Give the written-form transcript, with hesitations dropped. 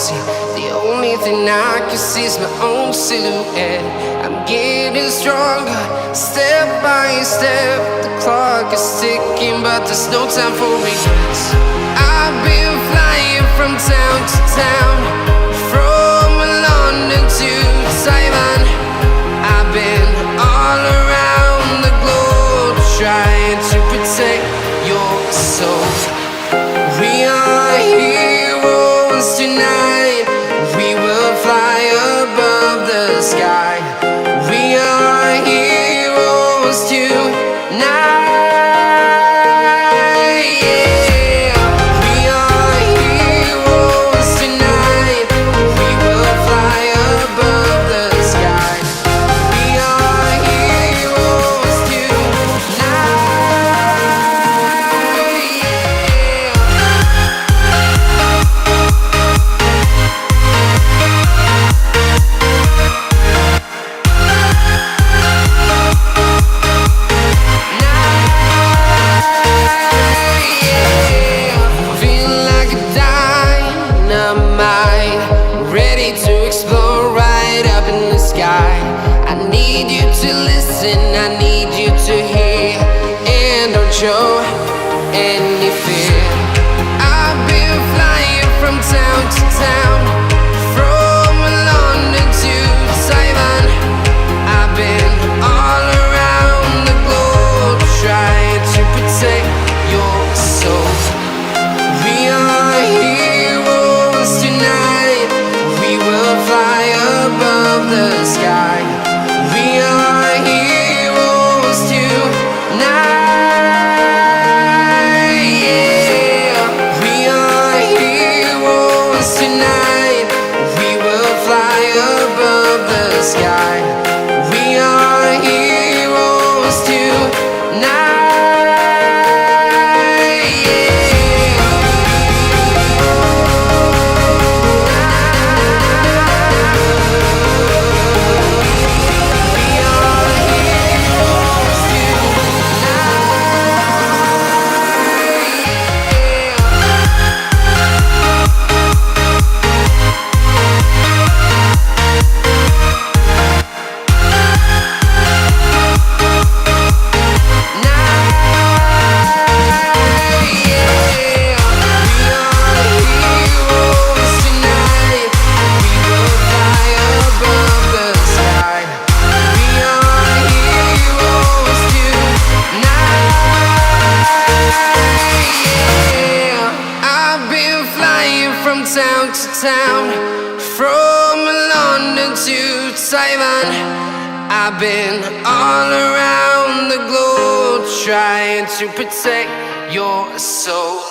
see. The only thing I can see is my own silhouette. I'm getting stronger, step by step. The clock is ticking, but there's no time for regrets. I've been flying from town to town, from London to Taiwan. I've been all around the globe, trying to protect your soul. We are heroes tonight. We will fly above the sky. We are heroes tonight. Yeah. We are heroes tonight. We will fly above the sky. We are heroes tonight. Feeling like a dynamite, ready to explode right up in the sky. I need you to listen, I need you to hear, and don't show any fear. I've been flying from town to town, from London to Taiwan. I've been all around the globe, trying to protect your soul. We are heroes tonight. We will fly above the sky. We are heroes tonight. Yeah. We are heroes tonight. We will fly above the sky. We are heroes tonight. Town to town, from London to Taiwan. I've been all around the globe, trying to protect your soul.